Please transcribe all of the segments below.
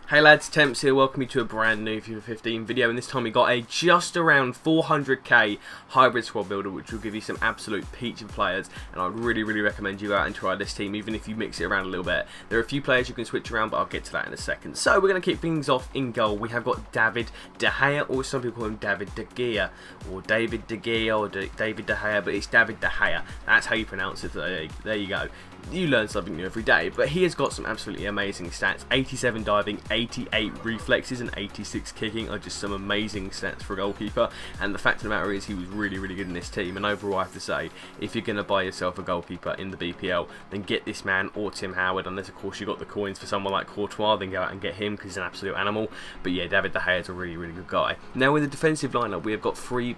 Hey lads, Temps here, welcome you to a brand new FIFA 15 video, and this time we got a just around 400k hybrid squad builder which will give you some absolute peach of players, and I really recommend you go out and try this team even if you mix it around a little bit. There are a few players you can switch around, but I'll get to that in a second. So we're going to kick things off in goal. We have got David De Gea, or some people call him David De Gea, or David De Gea, or David De Gea, but it's David De Gea. That's how you pronounce it. There you go. You learn something new every day, but he has got some absolutely amazing stats. 87 diving, 88 reflexes and 86 kicking are just some amazing stats for a goalkeeper, and the fact of the matter is he was really good in this team. And overall I have to say, if you're going to buy yourself a goalkeeper in the BPL, then get this man or Tim Howard, unless of course you got the coins for someone like Courtois, then go out and get him because he's an absolute animal. But yeah, David De Gea is a really good guy. Now in the defensive lineup we have got two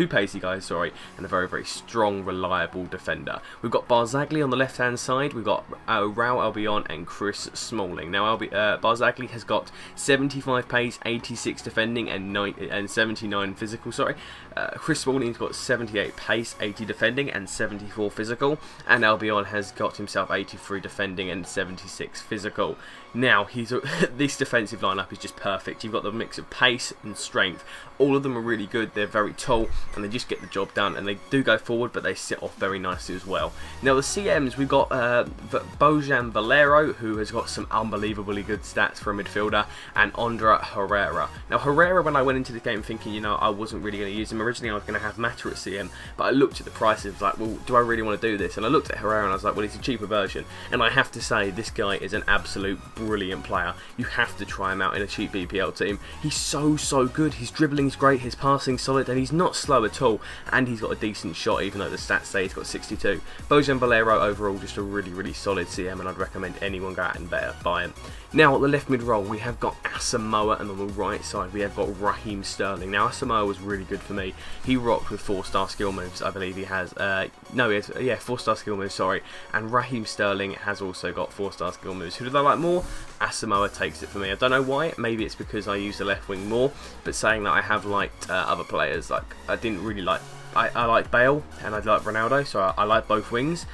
pacey guys, and a very strong, reliable defender. We've got Barzagli on the left hand side, we've got Raul Albion and Chris Smalling. Now Barzagli has got 75 pace, 86 defending and 79 physical, Chris Smalling's got 78 pace, 80 defending and 74 physical, and Albion has got himself 83 defending and 76 physical. Now this defensive lineup is just perfect. You've got the mix of pace and strength. All of them are really good. They're very tall and they just get the job done, and they do go forward but they sit off very nicely as well. Now the CMs, we've got Bojan Valero, who has got some unbelievably good stats for a midfielder, and Andra Herrera. Now Herrera, when I went into the game thinking, you know, I wasn't really going to use him. Originally I was going to have Mata at CM, but I looked at the prices, and was like, well, do I really want to do this? And I looked at Herrera and I was like, well, he's a cheaper version, and I have to say this guy is an absolute brilliant player. You have to try him out in a cheap BPL team. He's so good. His dribbling's great, his passing's solid, and he's not slow at all, and he's got a decent shot even though the stats say he's got 62. Bojan Valero overall just a really solid CM, and I'd recommend anyone go out and buy him. Now at the left mid role we have got Asamoah, and on the right side we have got Raheem Sterling. Now Asamoah was really good for me. He rocked with 4-star skill moves, I believe he has. No, he has, yeah, 4-star skill moves, and Raheem Sterling has also got 4-star skill moves. Who did I like more? Asamoah takes it for me. I don't know why. Maybe it's because I use the left wing more, but saying that, I have liked other players. Like, I didn't really like, I like Bale and I like Ronaldo, so I like both wings.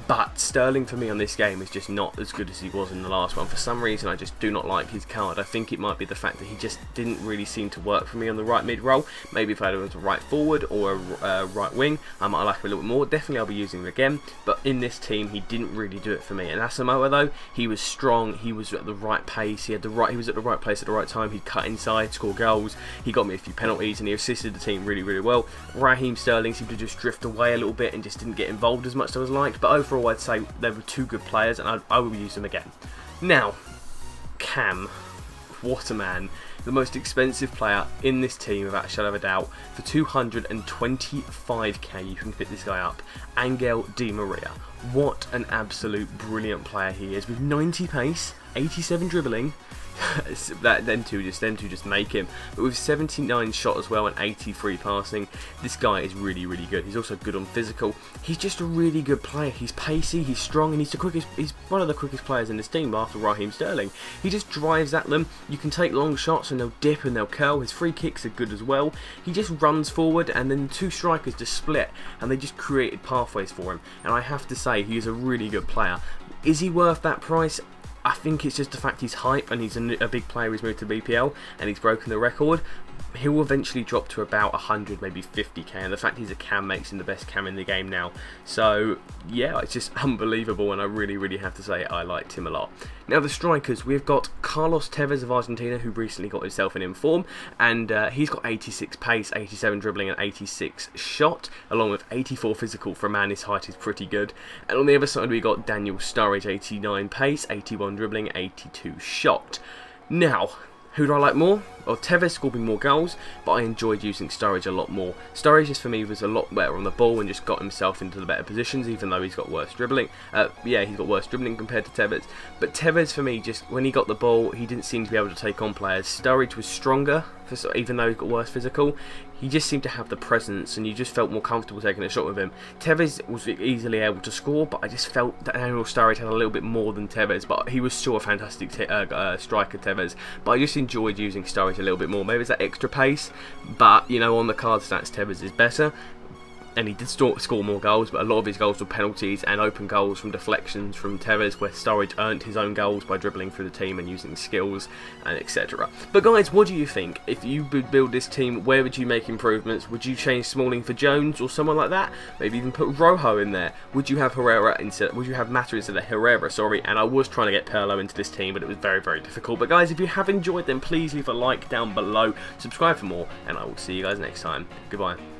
But Sterling for me on this game is just not as good as he was in the last one. For some reason I just do not like his card. I think it might be the fact that he just didn't really seem to work for me on the right mid role. Maybe if I had him as a right forward or a right wing, I might like him a little bit more. Definitely I'll be using him again, but in this team he didn't really do it for me. And Asamoah though, he was strong, he was at the right pace, he was at the right place at the right time, he'd cut inside, score goals, he got me a few penalties, and he assisted the team really well. Raheem Sterling seemed to just drift away a little bit and just didn't get involved as much as I was liked, but overall I'd say they were two good players, and I will use them again. Now, Cam, what a man. The most expensive player in this team without a shadow of a doubt. For 225k you can pick this guy up. Angel Di Maria. What an absolute brilliant player he is, with 90 pace, 87 dribbling. them two just make him, but with 79 shot as well and 83 passing, this guy is really good. He's also good on physical. He's just a really good player. He's pacey, he's strong, and he's one of the quickest players in this team after Raheem Sterling. He just drives at them. You can take long shots and they'll dip and they'll curl. His free kicks are good as well. He just runs forward, and then two strikers just split and they just created pathways for him, and I have to say he is a really good player. Is he worth that price? I think it's just the fact he's hype and he's a big player. He's moved to BPL and he's broken the record. He'll eventually drop to about 100, maybe 50k, and the fact he's a cam makes him the best cam in the game now. So yeah, it's just unbelievable, and I really have to say I liked him a lot. Now the strikers, we've got Carlos Tevez of Argentina, who recently got himself in inform, and he's got 86 pace, 87 dribbling and 86 shot, along with 84 physical. For a man his height is pretty good. And on the other side we got Daniel Sturridge, 89 pace, 81 dribbling, 82 shot. Now, who do I like more? Well, Tevez scored me more goals, but I enjoyed using Sturridge a lot more. Sturridge just for me was a lot better on the ball and just got himself into the better positions, even though he's got worse dribbling. Yeah, he's got worse dribbling compared to Tevez. But Tevez for me, just when he got the ball, he didn't seem to be able to take on players. Sturridge was stronger, even though he got worse physical. He just seemed to have the presence, and you just felt more comfortable taking a shot with him. Tevez was easily able to score, but I just felt that Daniel Sturridge had a little bit more than Tevez, but he was still a fantastic striker, Tevez. But I just enjoyed using Sturridge a little bit more. Maybe it's that extra pace, but you know, on the card stats Tevez is better. and he did score more goals, but a lot of his goals were penalties and open goals from deflections from Tevez, where Sturridge earned his own goals by dribbling through the team and using skills and etc. But guys, what do you think? If you would build this team, where would you make improvements? Would you change Smalling for Jones or someone like that? Maybe even put Rojo in there? Would you have Herrera instead? Would you have Mata instead of Herrera? Sorry, and I was trying to get Pirlo into this team, but it was very, very difficult. But guys, if you have enjoyed, then please leave a like down below, subscribe for more, and I will see you guys next time. Goodbye.